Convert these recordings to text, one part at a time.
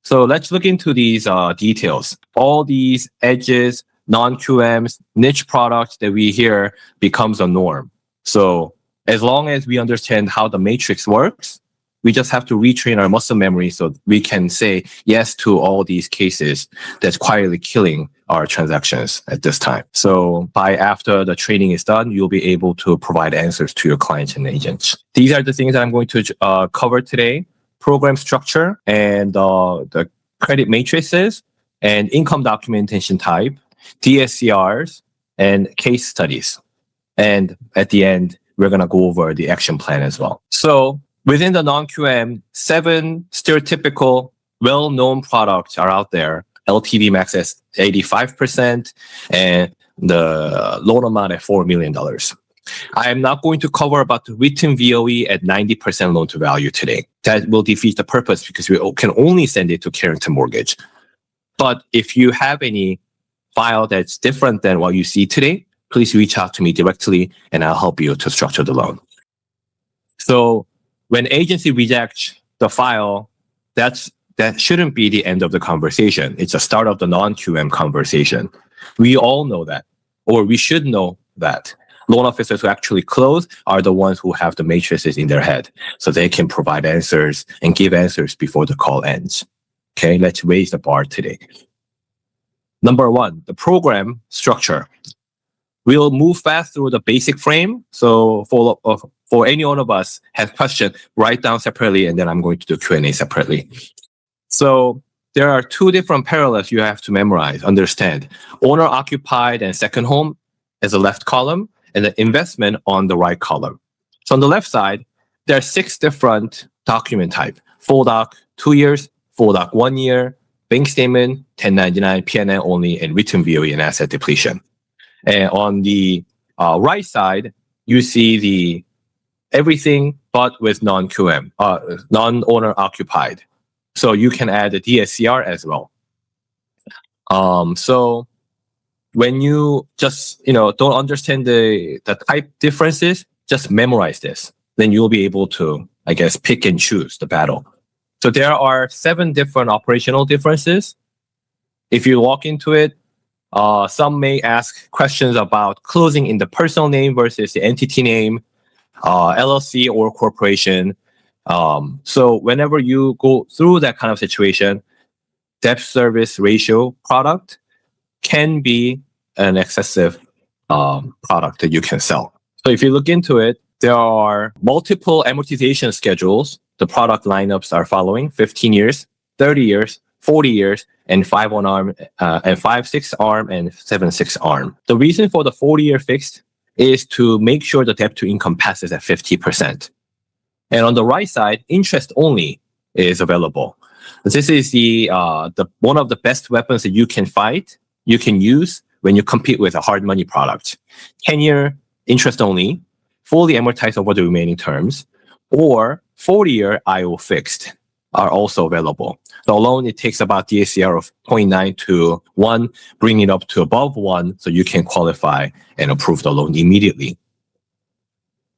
So let's look into these details. All these edges, non-QMs, niche products that we hear becomes a norm. So as long as we understand how the matrix works, we just have to retrain our muscle memory so we can say yes to all these cases that's quietly killing our transactions at this time. So by after the training is done, you'll be able to provide answers to your clients and agents. These are the things that I'm going to cover today: program structure and the credit matrices and income documentation type, DSCRs, and case studies. And at the end, we're going to go over the action plan as well. So within the non-QM, 7 stereotypical well-known products are out there. LTV max at 85% and the loan amount at $4 million. I am not going to cover about the written VOE at 90% loan to value today. That will defeat the purpose because we can only send it to Carrington Mortgage. But if you have any file that's different than what you see today, please reach out to me directly and I'll help you to structure the loan. So when agency rejects the file, that shouldn't be the end of the conversation. It's the start of the non-QM conversation. We all know that, or we should know that. Loan officers who actually close are the ones who have the matrices in their head, so they can provide answers and give answers before the call ends. Okay, let's raise the bar today. Number 1, the program structure. We'll move fast through the basic frame. So for any one of us has question, write down separately, and then I'm going to do Q&A separately. So there are 2 different parallels you have to memorize, understand. Owner-occupied and second home as a left column, and the investment on the right column. So on the left side, there are 6 different document type: full doc, 2 years, full doc, 1 year, bank statement, 1099, P&L only, and written VOE and asset depletion. And on the right side, you see the everything but with non-QM, non-owner occupied. So you can add the DSCR as well. So when you just don't understand the type differences, just memorize this. Then you'll be able to, I guess, pick and choose the battle. So there are 7 different operational differences. If you walk into it, some may ask questions about closing in the personal name versus the entity name, LLC or corporation. So whenever you go through that kind of situation, debt service ratio product can be an excessive product that you can sell. So if you look into it, there are multiple amortization schedules. The product lineups are following: 15 years, 30 years, 40 years, and 5-1 arm, and 5-6 arm, and 7-6 arm. The reason for the 40-year fixed is to make sure the debt to income passes at 50%. And on the right side, interest only is available. This is the one of the best weapons that you can use when you compete with a hard money product. 10-year interest only, fully amortized over the remaining terms, or 40-year IO fixed are also available. So alone, it takes about DSCR of 0.9 to 1, bring it up to above 1, so you can qualify and approve the loan immediately.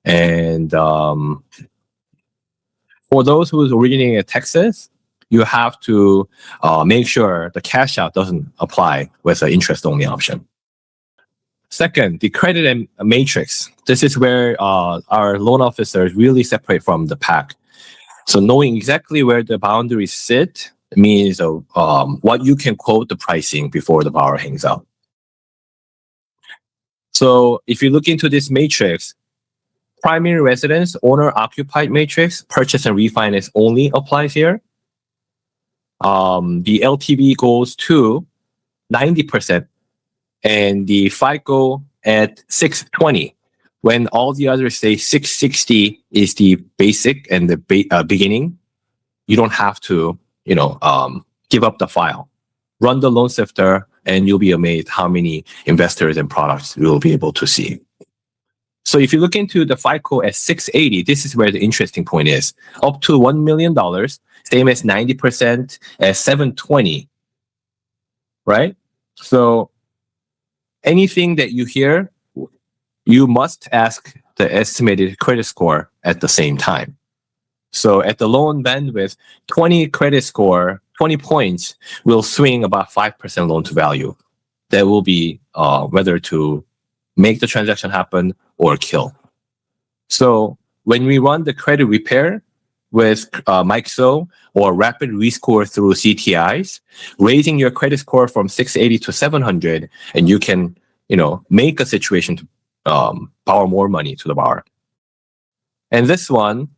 And for those who is originating in Texas, you have to make sure the cash out doesn't apply with the interest-only option. Second, the credit and matrix. This is where our loan officers really separate from the pack. So knowing exactly where the boundaries sit means what you can quote the pricing before the borrower hangs out. So if you look into this matrix, primary residence, owner-occupied matrix, purchase and refinance only applies here. The LTV goes to 90%, and the FICO at 620. When all the others say 660 is the basic and the beginning, you don't have to, give up the file. Run the loan sifter, and you'll be amazed how many investors and products you will be able to see. So if you look into the FICO at 680, this is where the interesting point is. Up to $1 million, same as 90% at 720, right? So anything that you hear, you must ask the estimated credit score at the same time. So at the loan bandwidth, 20 credit score, 20 points will swing about 5% loan to value. That will be whether to make the transaction happen or kill. So when we run the credit repair with MIXO or rapid rescore through CTIs, raising your credit score from 680 to 700, and you can, make a situation to borrow more money to the borrower. And this one,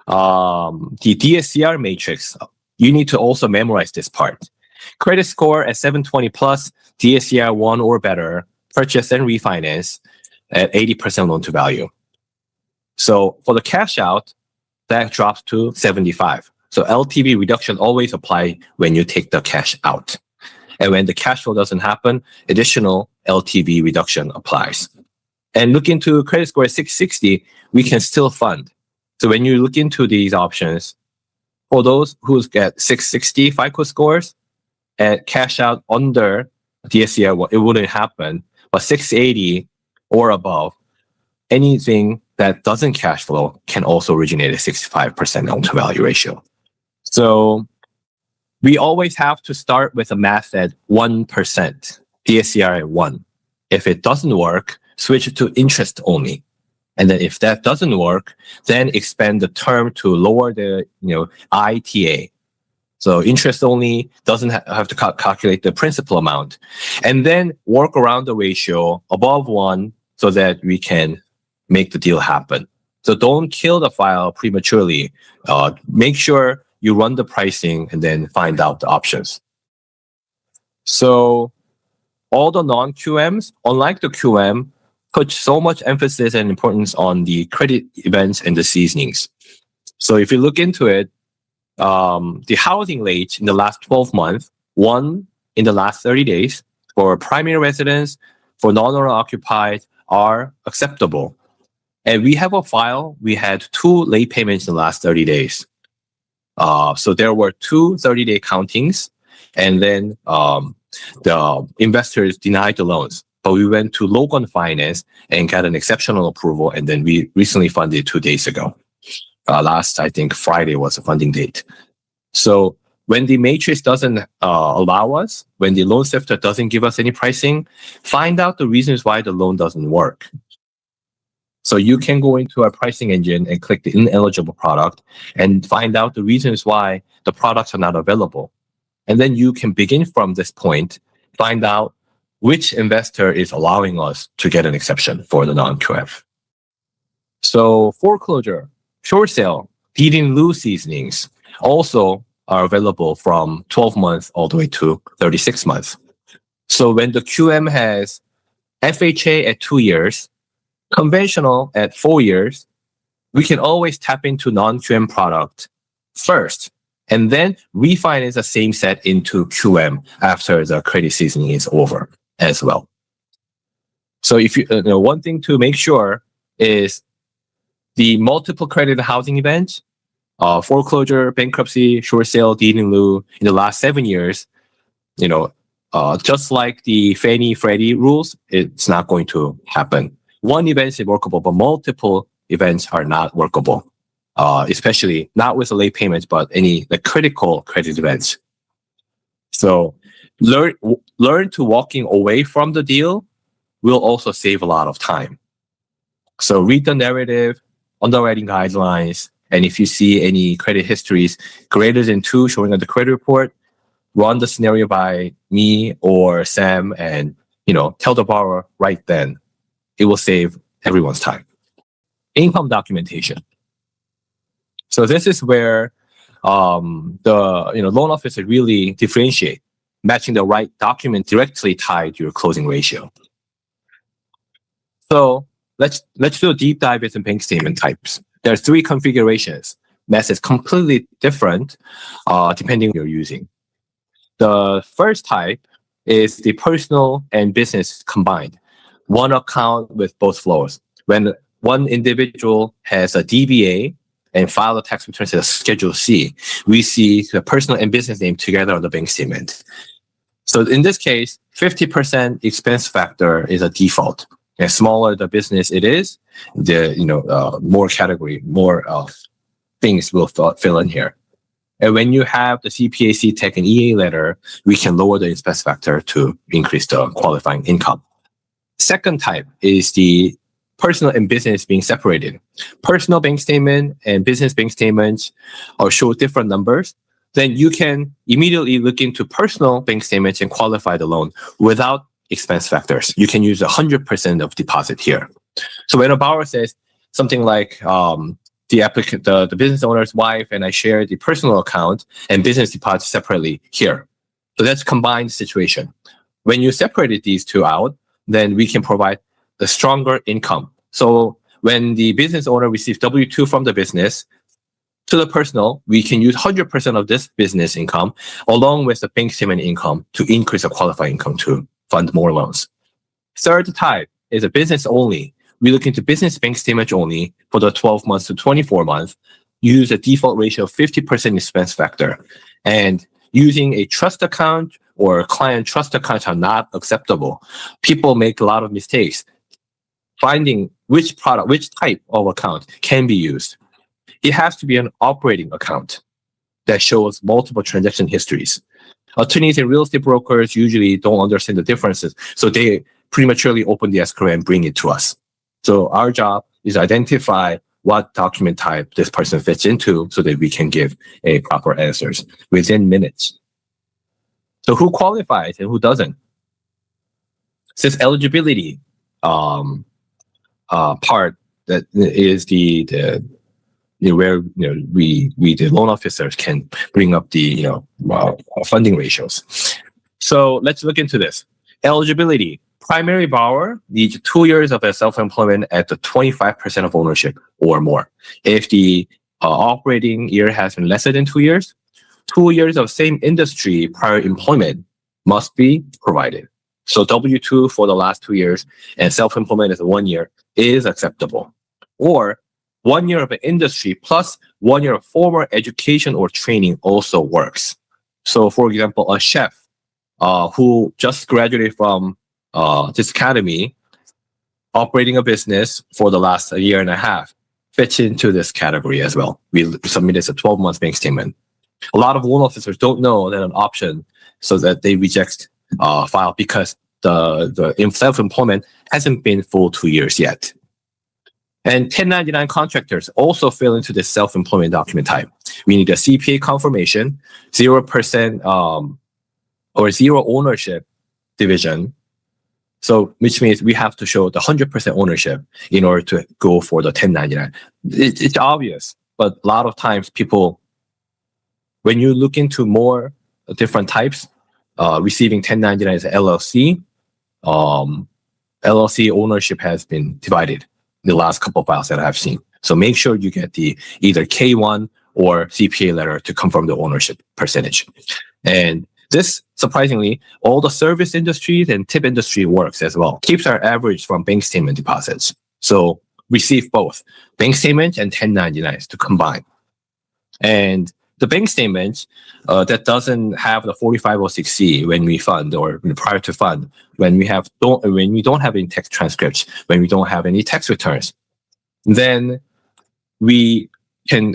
the DSCR matrix, you need to also memorize this part. Credit score at 720 plus, DSCR 1 or better, purchase and refinance at 80% loan to value. So for the cash out, that drops to 75. So LTV reduction always apply when you take the cash out. And when the cash flow doesn't happen, additional LTV reduction applies. And look into credit score at 660, we can still fund. So when you look into these options, for those who get 660 FICO scores and cash out under DSCR, it wouldn't happen. But 680 or above, anything that doesn't cash flow can also originate a 65% loan to value ratio. So we always have to start with a math at 1%, DSCR at 1. If it doesn't work, switch it to interest only. And then if that doesn't work, then expand the term to lower the ITA. So interest only doesn't have to calculate the principal amount. And then work around the ratio above 1 so that we can make the deal happen. So don't kill the file prematurely. Make sure you run the pricing and then find out the options. So all the non-QMs, unlike the QM, put so much emphasis and importance on the credit events and the seasonings. So if you look into it, the housing rate in the last 12 months, 1 in the last 30 days for primary residence, for non-owner occupied are acceptable. And we have a file, we had 2 late payments in the last 30 days. So there were 2 30-day countings, and then the investors denied the loans. But we went to Logan Finance and got an exceptional approval, and then we recently funded 2 days ago. Last, I think, Friday was the funding date. So when the matrix doesn't allow us, when the loan sifter doesn't give us any pricing, find out the reasons why the loan doesn't work. So you can go into our pricing engine and click the ineligible product and find out the reasons why the products are not available. And then you can begin from this point, find out which investor is allowing us to get an exception for the non-QF. So foreclosure, short sale, deed in lieu seasonings also are available from 12 months all the way to 36 months. So when the QM has FHA at 2 years, conventional at 4 years, we can always tap into non-QM product first, and then refinance the same set into QM after the credit seasoning is over as well. So if you one thing to make sure is the multiple credit housing events, foreclosure, bankruptcy, short sale, deed in lieu in the last 7 years, just like the Fannie Freddie rules, it's not going to happen. One event is workable, but multiple events are not workable, especially not with the late payments, but the critical credit events. So learn to walking away from the deal will also save a lot of time. So read the narrative, underwriting guidelines, and if you see any credit histories greater than 2 showing on the credit report, run the scenario by me or Sam and tell the borrower right then. It will save everyone's time. Income documentation. So this is where the loan officer really differentiate, matching the right document directly tied to your closing ratio. So let's do a deep dive into bank statement types. There are 3 configurations. Methods completely different depending on what you're using. The first type is the personal and business combined. One account with both flows. When one individual has a DBA and file a tax return as a Schedule C, we see the personal and business name together on the bank statement. So in this case, 50% expense factor is a default. The smaller the business it is, the more category, more things will fill in here. And when you have the CPA, CTEC, and EA letter, we can lower the expense factor to increase the qualifying income. Second type is the personal and business being separated. Personal bank statement and business bank statements show different numbers. Then you can immediately look into personal bank statements and qualify the loan without expense factors. You can use 100% of deposit here. So when a borrower says something like the applicant, the business owner's wife, and I share the personal account and business deposit separately here. So that's combined situation. When you separated these two out, then we can provide the stronger income. So when the business owner receives W-2 from the business to the personal, we can use 100% of this business income along with the bank statement income to increase the qualifying income to fund more loans. Third type is a business only. We look into business bank statement only for the 12 months to 24 months, use a default ratio of 50% expense factor. And using a trust account or client trust account are not acceptable. People make a lot of mistakes finding which product, which type of account can be used. It has to be an operating account that shows multiple transaction histories. Attorneys and real estate brokers usually don't understand the differences, so they prematurely open the escrow and bring it to us. So our job is identify what document type this person fits into so that we can give a proper answers within minutes. So who qualifies and who doesn't? Since eligibility part that is the where we the loan officers can bring up the funding ratios. So let's look into this. Eligibility. Primary borrower needs 2 years of self-employment at the 25% of ownership or more. If the operating year has been lesser than 2 years, 2 years of same industry prior employment must be provided. So W-2 for the last 2 years and self-employment is 1 year is acceptable. Or 1 year of an industry plus 1 year of formal education or training also works. So for example, a chef who just graduated from this academy, operating a business for the last year and a half, fits into this category as well. We submitted a 12-month bank statement. A lot of loan officers don't know that an option, so that they reject file because the self-employment hasn't been full 2 years yet. And 1099 contractors also fall into this self-employment document type. We need a CPA confirmation, 0% or zero ownership division. So, which means we have to show the 100% ownership in order to go for the 1099. It's obvious, but a lot of times people, when you look into more different types, receiving 1099 as an LLC, LLC ownership has been divided in the last couple of files that I've seen. So make sure you get the either K1 or CPA letter to confirm the ownership percentage. And this, surprisingly, all the service industries and tip industry works as well. Keeps our average from bank statement deposits. So receive both bank statement and 1099s to combine. And the bank statement that doesn't have the 4506C when we fund or prior to fund, when we don't have any tax transcripts, when we don't have any tax returns, then we can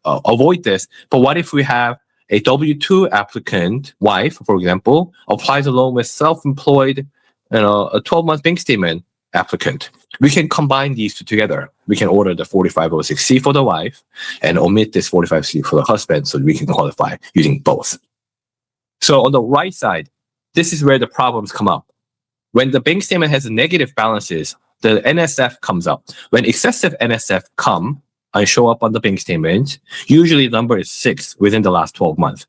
avoid this. But what if we have a W-2 applicant wife, for example, applies a loan with self-employed, a 12-month bank statement applicant? We can combine these two together. We can order the 4506C for the wife and omit this 45C for the husband so we can qualify using both. So on the right side, this is where the problems come up. When the bank statement has negative balances, the NSF comes up. When excessive NSF come and show up on the bank statement, usually the number is 6 within the last 12 months.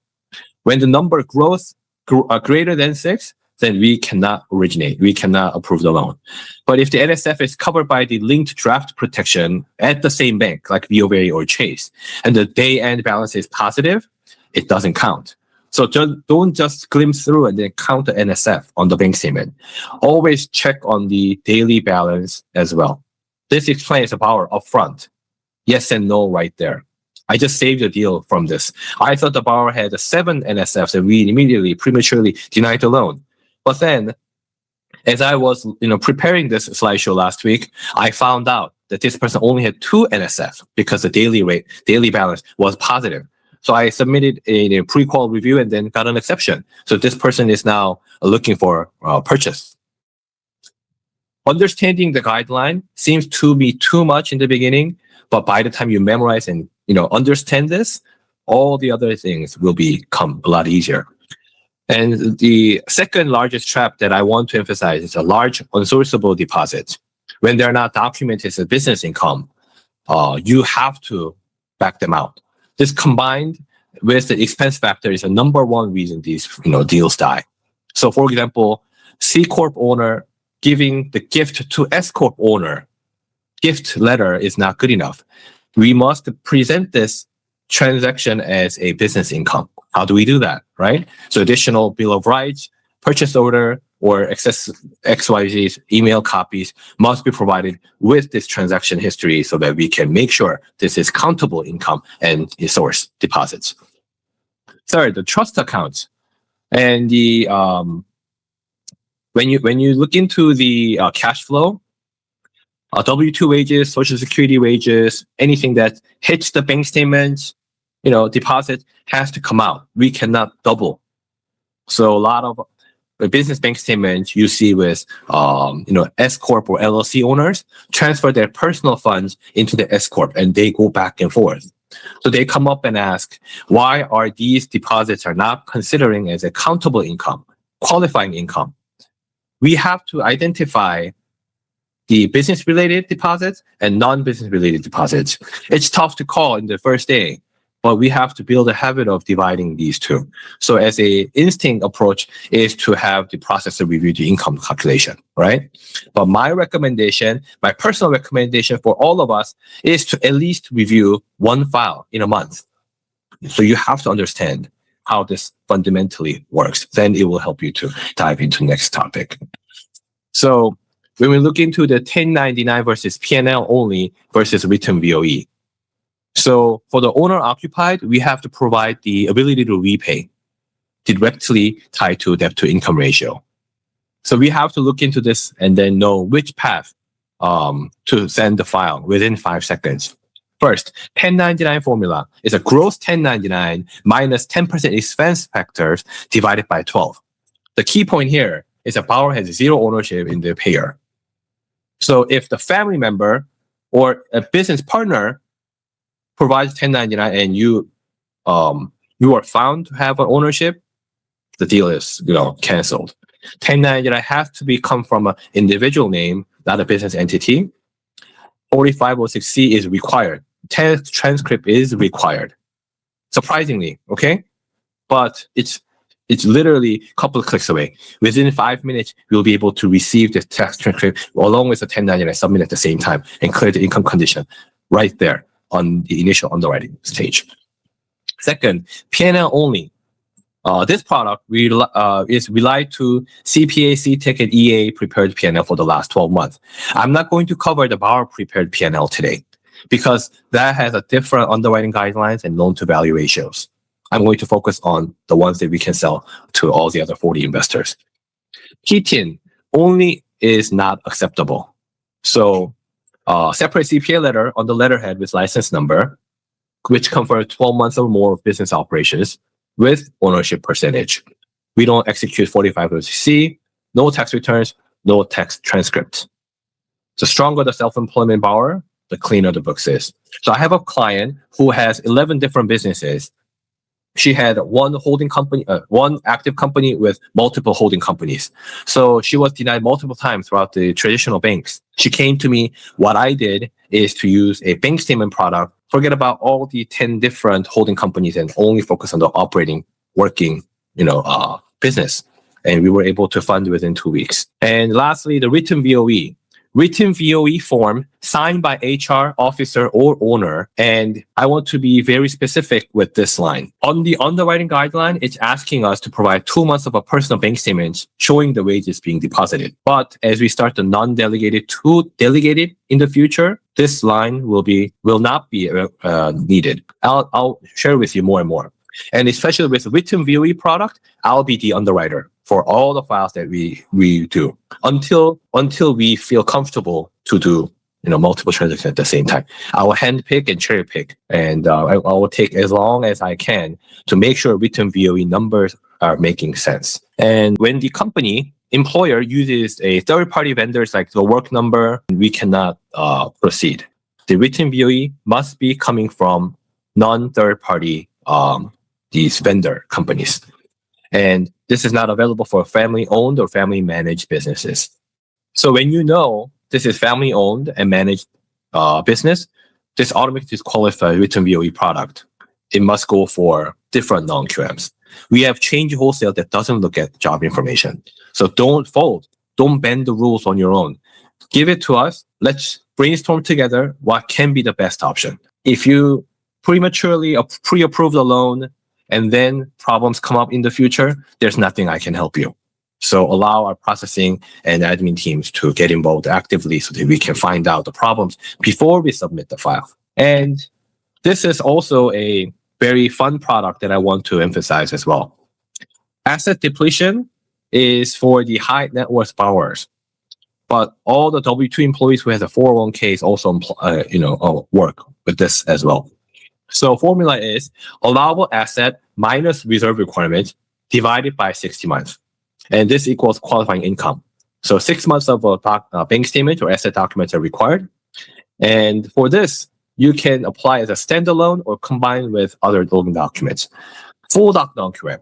When the number grows greater than 6, then we cannot originate. We cannot approve the loan. But if the NSF is covered by the linked draft protection at the same bank, like BofA or Chase, and the day-end balance is positive, it doesn't count. So don't just glimpse through and then count the NSF on the bank statement. Always check on the daily balance as well. This explains the power upfront. Yes and no right there. I just saved the deal from this. I thought the borrower had a 7 NSFs and we immediately prematurely denied the loan. But then, as I was preparing this slideshow last week, I found out that this person only had 2 NSF because the daily balance was positive. So I submitted a pre-qual review and then got an exception. So this person is now looking for purchase. Understanding the guideline seems to be too much in the beginning, but by the time you memorize and understand this, all the other things will become a lot easier. And the second largest trap that I want to emphasize is a large unsourceable deposit. When they're not documented as a business income, you have to back them out. This combined with the expense factor is a number one reason these deals die. So for example, C Corp owner giving the gift to S Corp owner, gift letter is not good enough. We must present this transaction as a business income. How do we do that, right? So additional bill of rights, purchase order, or excess XYZ's email copies must be provided with this transaction history so that we can make sure this is countable income and source deposits. Third, the trust accounts. And the when you look into the cash flow, W-2 wages, Social Security wages, anything that hits the bank statements, deposit has to come out. We cannot double. So a lot of business bank statements you see with S Corp or LLC owners transfer their personal funds into the S Corp and they go back and forth. So they come up and ask, why are these deposits are not considering as a countable income, qualifying income? We have to identify the business-related deposits and non-business-related deposits. It's tough to call in the first day, but we have to build a habit of dividing these two. So as a instinct approach is to have the processor review the income calculation, right? But my personal recommendation for all of us is to at least review one file in a month. So you have to understand how this fundamentally works. Then it will help you to dive into the next topic. So when we look into the 1099 versus P&L only versus written VOE. So for the owner occupied, we have to provide the ability to repay directly tied to debt to income ratio. So we have to look into this and then know which path to send the file within 5 seconds. First, 1099 formula is a gross 1099 minus 10% expense factors divided by 12. The key point here is that borrower has zero ownership in the payer. So if the family member or a business partner provides 1099 and you are found to have an ownership, the deal is canceled. 1099 has to come from an individual name, not a business entity. 4506C is required. Text transcript is required. Surprisingly, okay? But it's literally a couple of clicks away. Within 5 minutes, you'll be able to receive the text transcript along with the 1099 submit at the same time and clear the income condition right there on the initial underwriting stage. Second, P&L only. This product is relied to CPA, CTEC, and EA prepared P&L for the last 12 months. I'm not going to cover the borrower prepared P&L today because that has a different underwriting guidelines and loan-to-value ratios. I'm going to focus on the ones that we can sell to all the other 40 investors. PTIN only is not acceptable. So separate CPA letter on the letterhead with license number, which covers 12 months or more of business operations with ownership percentage. We don't execute 4506C, no tax returns, no tax transcripts. The stronger the self-employment borrower, the cleaner the books is. So I have a client who has 11 different businesses. She had one active company with multiple holding companies. So she was denied multiple times throughout the traditional banks. She came to me. What I did is to use a bank statement product, forget about all the 10 different holding companies and only focus on the operating, working, business. And we were able to fund within 2 weeks. And lastly, the written VOE. Written VOE form signed by HR officer or owner. And I want to be very specific with this line. On the underwriting guideline, it's asking us to provide 2 months of a personal bank statement showing the wages being deposited. But as we start the non-delegated to delegated in the future, this line will not be needed. I'll share with you more and more. And especially with written VOE product, I'll be the underwriter for all the files that we do until we feel comfortable to do multiple transactions at the same time. I will handpick and cherry pick, and I will take as long as I can to make sure written VOE numbers are making sense. And when the employer uses a third-party vendors like the work number, we cannot proceed. The written VOE must be coming from non-third-party these vendor companies. And this is not available for family-owned or family-managed businesses. So when you know this is family-owned and managed business, this automatically disqualifies written VOE product. It must go for different non-QMs. We have change wholesale that doesn't look at job information. So don't fold. Don't bend the rules on your own. Give it to us. Let's brainstorm together what can be the best option. If you prematurely pre-approve the loan and then problems come up in the future, there's nothing I can help you. So allow our processing and admin teams to get involved actively so that we can find out the problems before we submit the file. And this is also a very fun product that I want to emphasize as well. Asset depletion is for the high net worth borrowers, but all the W-2 employees who has a 401ks also work with this as well. So formula is allowable asset minus reserve requirement divided by 60 months. And this equals qualifying income. So 6 months of a bank statement or asset documents are required. And for this, you can apply as a standalone or combine with other loan documents. Full doc non-QM,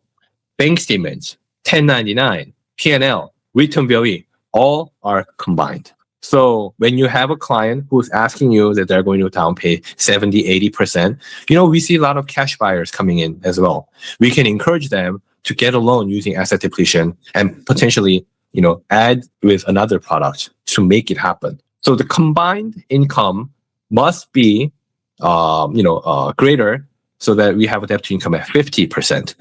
bank statements, 1099, P&L, written VOE, all are combined. So when you have a client who's asking you that they're going to down pay 70, 80%, we see a lot of cash buyers coming in as well. We can encourage them to get a loan using asset depletion and potentially, add with another product to make it happen. So the combined income must be, greater so that we have a debt to income at 50%.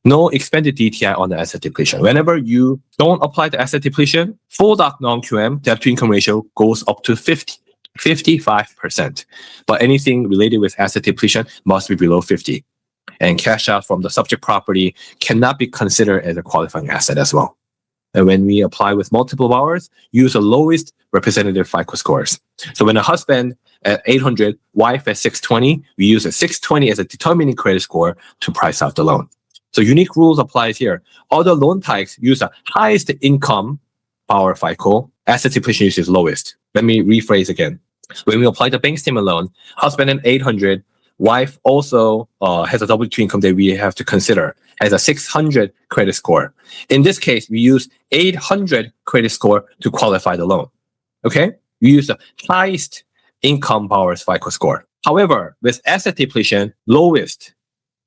No expanded DTI on the asset depletion. Whenever you don't apply the asset depletion, full doc non-QM debt to income ratio goes up to 55%. But anything related with asset depletion must be below 50. And cash out from the subject property cannot be considered as a qualifying asset as well. And when we apply with multiple borrowers, use the lowest representative FICO scores. So when a husband at 800, wife at 620, we use a 620 as a determining credit score to price out the loan. So unique rules applies here. Other loan types use the highest income power FICO. Asset depletion uses lowest. Let me rephrase again. When we apply the bank statement loan, husband at 800, wife also has a W-2 income that we have to consider, has a 600 credit score. In this case, we use 800 credit score to qualify the loan. Okay? We use the highest income borrower's FICO score. However, with asset depletion, lowest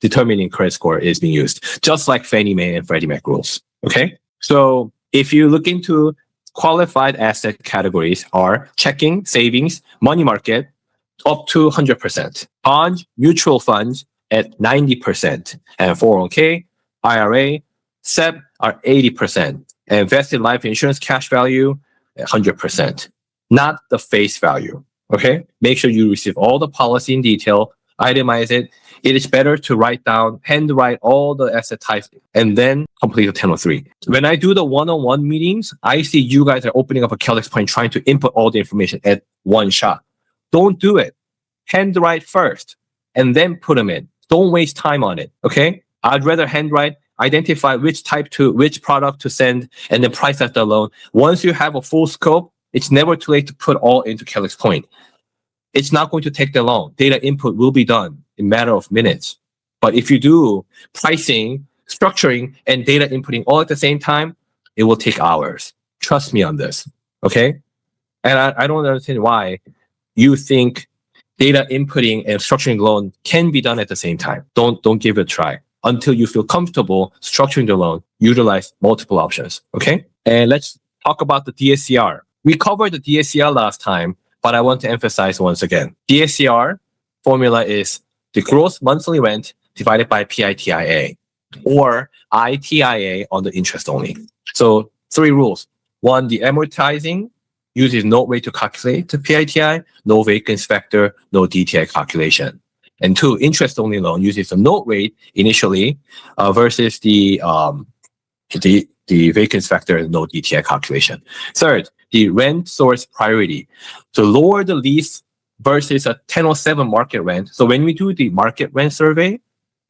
determining credit score is being used, just like Fannie Mae and Freddie Mac rules. Okay? So if you look into qualified asset categories are checking, savings, money market, up to 100%. Bonds, mutual funds at 90%. And 401k, IRA, SEP are 80%. And vested life insurance cash value, 100%. Not the face value. Okay? Make sure you receive all the policy in detail, itemize it. It is better to handwrite all the asset types and then complete the 1003. When I do the one-on-one meetings, I see you guys are opening up a Calix point trying to input all the information at one shot. Don't do it. Handwrite first and then put them in. Don't waste time on it. Okay? I'd rather handwrite, identify which product to send, and then price out the loan. Once you have a full scope, it's never too late to put all into Calix point. It's not going to take that long. Data input will be done in a matter of minutes. But if you do pricing, structuring, and data inputting all at the same time, it will take hours. Trust me on this. Okay? And I don't understand why you think data inputting and structuring loan can be done at the same time. Don't give it a try. Until you feel comfortable structuring the loan, utilize multiple options. Okay? And let's talk about the DSCR. We covered the DSCR last time, but I want to emphasize once again. DSCR formula is the gross monthly rent divided by PITIA or ITIA on the interest only. So 3 rules. 1, the amortizing uses note rate to calculate the PITI, no vacancy factor, no DTI calculation. And 2, interest only loan uses the note rate initially versus the the vacancy factor, no DTI calculation. Third, the rent source priority. To lower the lease versus a 1007 market rent. So when we do the market rent survey,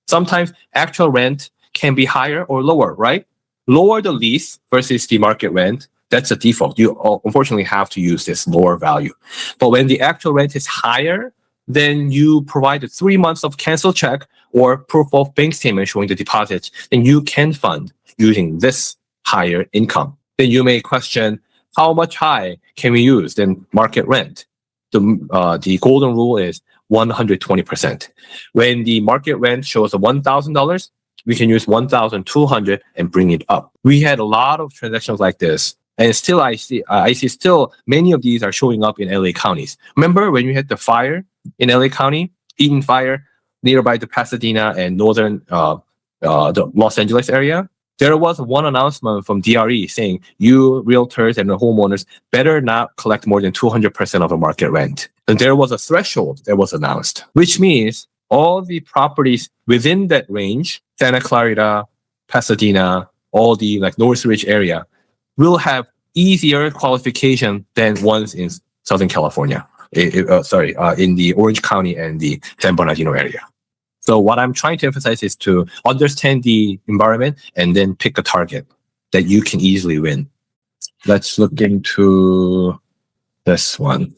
sometimes actual rent can be higher or lower, right? Lower the lease versus the market rent, that's a default. You unfortunately have to use this lower value. But when the actual rent is higher, then you provide 3 months of cancel check or proof of bank statement showing the deposit, then you can fund using this higher income. Then you may question, how much high can we use than market rent? The golden rule is 120%. When the market rent shows a $1,000, we can use 1,200 and bring it up. We had a lot of transactions like this, and still I see still many of these are showing up in LA counties. Remember when you had the fire in LA County, Eden Fire, nearby the Pasadena and northern the Los Angeles area? There was one announcement from DRE saying you realtors and the homeowners better not collect more than 200% of the market rent. And there was a threshold that was announced, which means all the properties within that range, Santa Clarita, Pasadena, all the like Northridge area, will have easier qualification than ones in Southern California. In the Orange County and the San Bernardino area. So what I'm trying to emphasize is to understand the environment and then pick a target that you can easily win. Let's look into this one.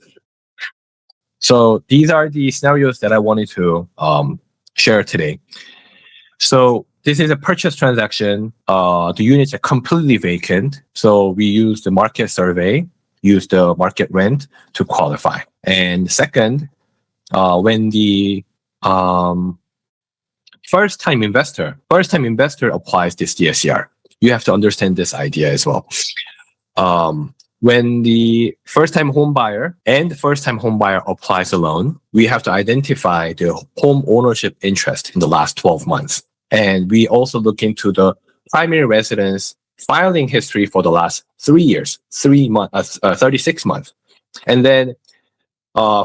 So these are the scenarios that I wanted to share today. So this is a purchase transaction. The units are completely vacant. So we use the market survey, use the market rent to qualify. And second, when the first-time investor applies this DSCR, you have to understand this idea as well. When the first-time home buyer applies a loan, we have to identify the home ownership interest in the last 12 months. And we also look into the primary residence filing history for the last 3 years, 36 months. And then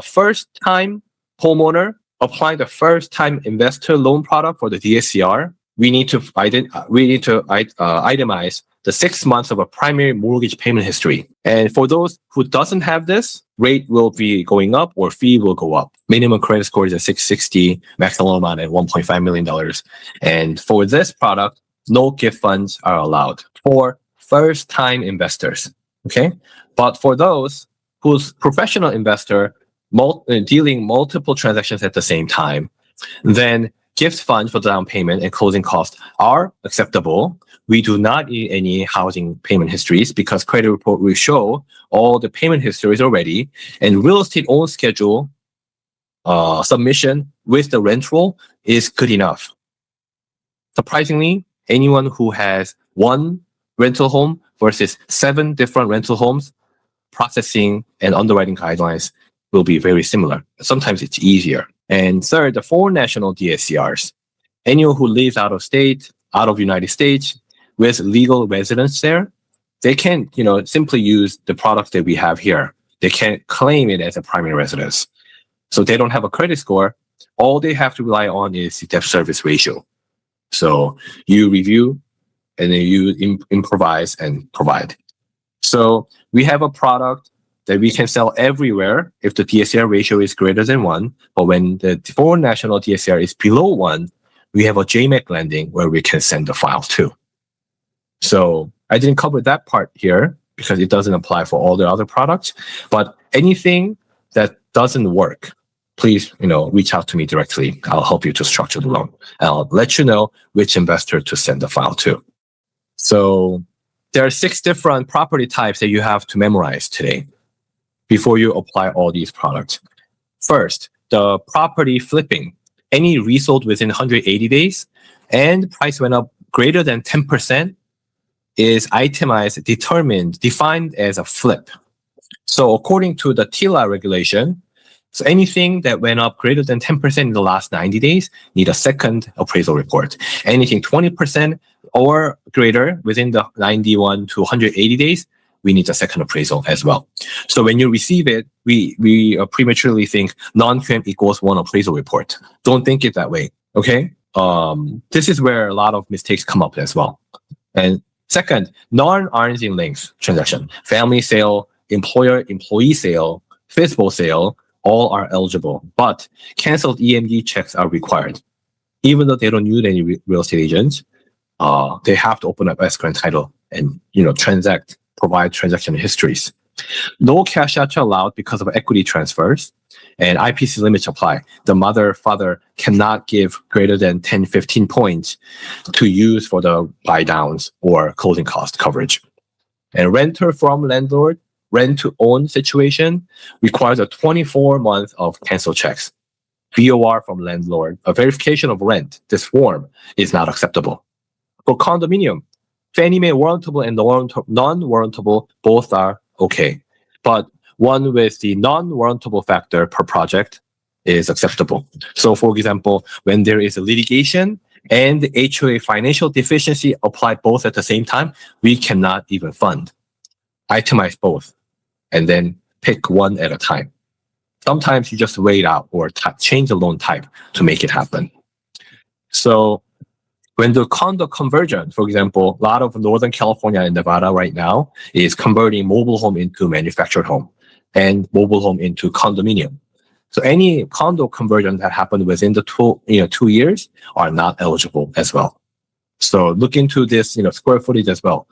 first-time homeowner applying the first-time investor loan product for the DSCR, we need to itemize the 6 months of a primary mortgage payment history. And for those who doesn't have this, rate will be going up or fee will go up. Minimum credit score is at 660, maximum amount at $1.5 million. And for this product, no gift funds are allowed for first-time investors. Okay, but for those who's professional investor dealing multiple transactions at the same time, then gift funds for down payment and closing costs are acceptable. We do not need any housing payment histories because credit report will show all the payment histories already, and real estate own schedule submission with the rent roll is good enough. Surprisingly, anyone who has one rental home versus 7 different rental homes, processing and underwriting guidelines will be very similar. Sometimes it's easier. And third, the foreign national DSCRs. Anyone who lives out of state, out of United States, with legal residence there, they can, simply use the product that we have here. They can't claim it as a primary residence. So they don't have a credit score. All they have to rely on is the debt service ratio. So you review and then you improvise and provide. So we have a product that we can sell everywhere if the DSCR ratio is greater than 1. But when the foreign national DSCR is below 1, we have a JMAC lending where we can send the file to. So I didn't cover that part here because it doesn't apply for all the other products. But anything that doesn't work, please, reach out to me directly. I'll help you to structure the loan. I'll let you know which investor to send the file to. So there are 6 different property types that you have to memorize today before you apply all these products. First, the property flipping. Any resold within 180 days and price went up greater than 10% is itemized, defined as a flip. So according to the TILA regulation, so anything that went up greater than 10% in the last 90 days need a second appraisal report. Anything 20% or greater within the 91 to 180 days, we need a second appraisal as well. So when you receive it, we prematurely think non-QM equals 1 appraisal report. Don't think it that way, okay? This is where a lot of mistakes come up as well. And Second, non-arm's length transaction, family sale, employer-employee sale, physical sale, all are eligible, but canceled EMD checks are required. Even though they don't use any real estate agents, they have to open up escrow and title and provide transaction histories. No cash out allowed because of equity transfers, and IPC limits apply. The mother, father cannot give greater than 10, 15 points to use for the buy downs or closing cost coverage. And renter from landlord, rent to own situation requires a 24-month of cancel checks. VOR from landlord, a verification of rent, this form is not acceptable. For condominium, Fannie Mae warrantable and non-warrantable both are okay, but one with the non-warrantable factor per project is acceptable. So for example, when there is a litigation and the HOA financial deficiency applied both at the same time, we cannot even fund. Itemize both and then pick one at a time. Sometimes you just wait out or change the loan type to make it happen. So when the condo conversion, for example, a lot of Northern California and Nevada right now is converting mobile home into manufactured home and mobile home into condominium. So any condo conversion that happened within the 2 years are not eligible as well. So look into this, square footage as well.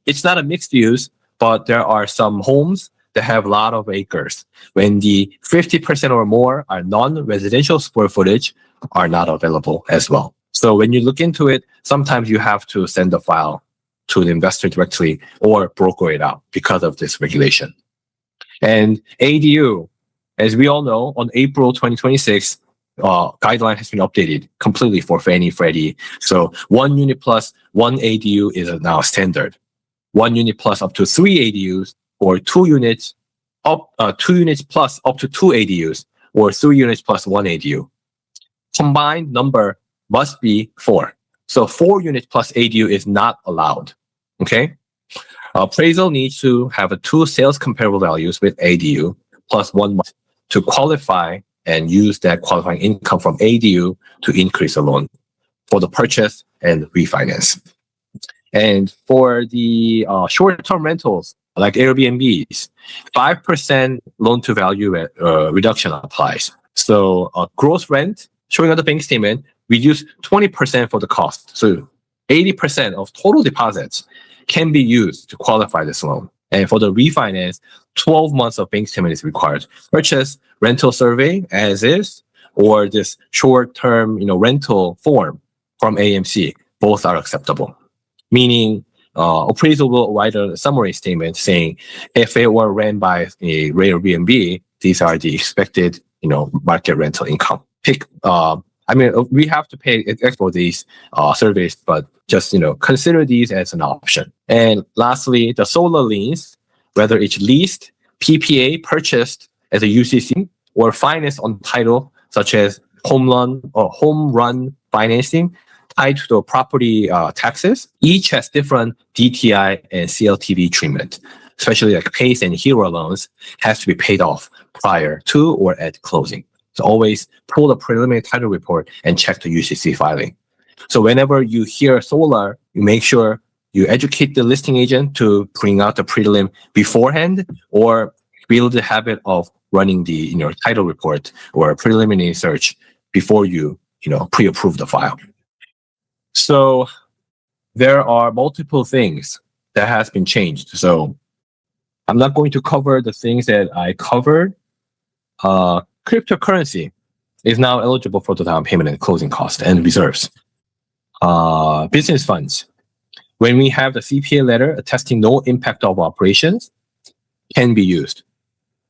It's not a mixed use, but there are some homes that have a lot of acres. When the 50% or more are non-residential square footage are not available as well. So when you look into it, sometimes you have to send a file to the investor directly or broker it out because of this regulation. And ADU, as we all know, on April 2026, guideline has been updated completely for Fannie, Freddie. So 1 unit plus 1 ADU is now standard. 1 unit plus up to 3 ADUs, or 2 units plus up to 2 ADUs, or 3 units plus 1 ADU. Combined number must be 4. So 4 units plus ADU is not allowed. Okay. Appraisal needs to have 2 sales comparable values with ADU plus 1 month to qualify and use that qualifying income from ADU to increase the loan for the purchase and refinance. And for the short-term rentals like Airbnbs, 5% loan to value reduction applies. So gross rent showing on the bank statement reduce 20% for the cost. So 80% of total deposits can be used to qualify this loan. And for the refinance, 12 months of bank statement is required. Purchase rental survey as is, or this short-term, rental form from AMC, both are acceptable. Meaning, appraisal will write a summary statement saying, if it were ran by a Airbnb, these are the expected, market rental income. We have to pay for these surveys, but just, consider these as an option. And lastly, the solar liens, whether it's leased, PPA, purchased as a UCC, or financed on title, such as home run financing tied to the property taxes, each has different DTI and CLTV treatment, especially like PACE and HERO loans has to be paid off prior to or at closing. So always pull the preliminary title report and check the UCC filing. So whenever you hear solar, you make sure you educate the listing agent to bring out the prelim beforehand, or build the habit of running the title report or preliminary search before you pre-approve the file. So there are multiple things that has been changed. So I'm not going to cover the things that I covered. Cryptocurrency is now eligible for the down payment and closing cost and reserves. Business funds, when we have the CPA letter attesting no impact of operations, can be used.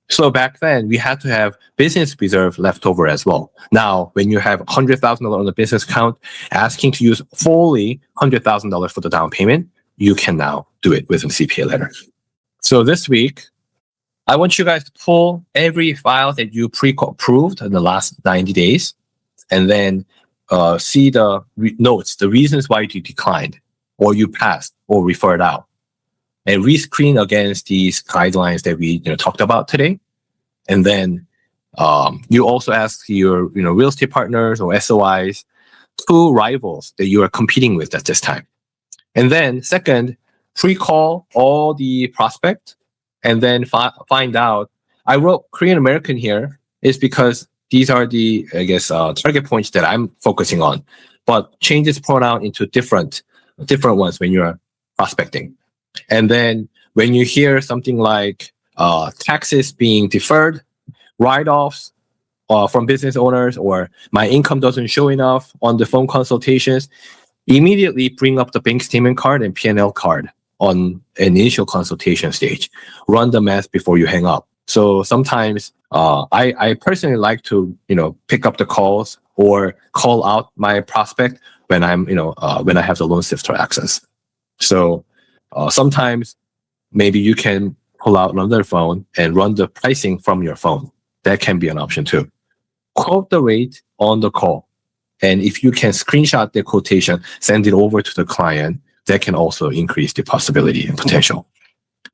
So back then, we had to have business reserve left over as well. Now, when you have $100,000 on the business account, asking to use fully $100,000 for the down payment, you can now do it with a CPA letter. So this week, I want you guys to pull every file that you pre-approved in the last 90 days, and then see the notes, the reasons why you declined, or you passed, or referred out, and rescreen against these guidelines that we talked about today. And then you also ask your real estate partners or SOIs, 2 rivals that you are competing with at this time. And then second, pre-call all the prospect and then find out. I wrote Korean American here is because these are the, I guess, target points that I'm focusing on, but change this pronoun into different ones when you're prospecting. And then when you hear something like taxes being deferred, write-offs from business owners, or my income doesn't show enough on the phone consultations, immediately bring up the bank statement card and P&L card on an initial consultation stage. Run the math before you hang up. So sometimes I personally like to pick up the calls or call out my prospect when I'm when I have the loan sifter access. So sometimes maybe you can pull out another phone and run the pricing from your phone. That can be an option too. Quote the rate on the call. And if you can screenshot the quotation, send it over to the client, that can also increase the possibility and potential.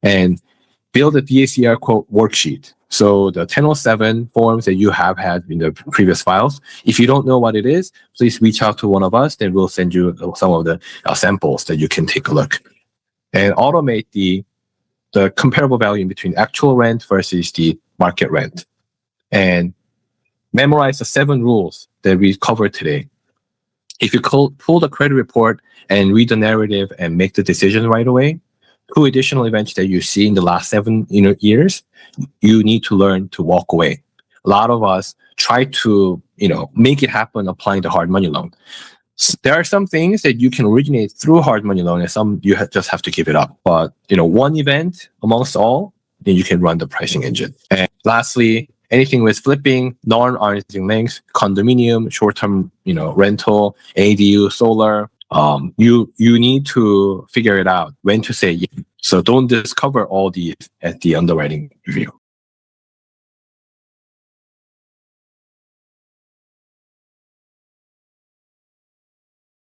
And build a DSCR quote worksheet. So the 1007 forms that you have had in the previous files, if you don't know what it is, please reach out to one of us, then we'll send you some of the samples that you can take a look. And automate the comparable value between actual rent versus the market rent. And memorize the 7 rules that we covered today. If you pull the credit report and read the narrative and make the decision right away, 2 additional events that you see in the last 7 years, you need to learn to walk away. A lot of us try to make it happen applying the hard money loan. There are some things that you can originate through hard money loan, and some you just have to give it up. But one event amongst all, then you can run the pricing engine. And lastly, anything with flipping, non-arm's length, condominium, short-term rental, ADU, solar, you need to figure it out when to say yes. So don't discover all these at the underwriting review.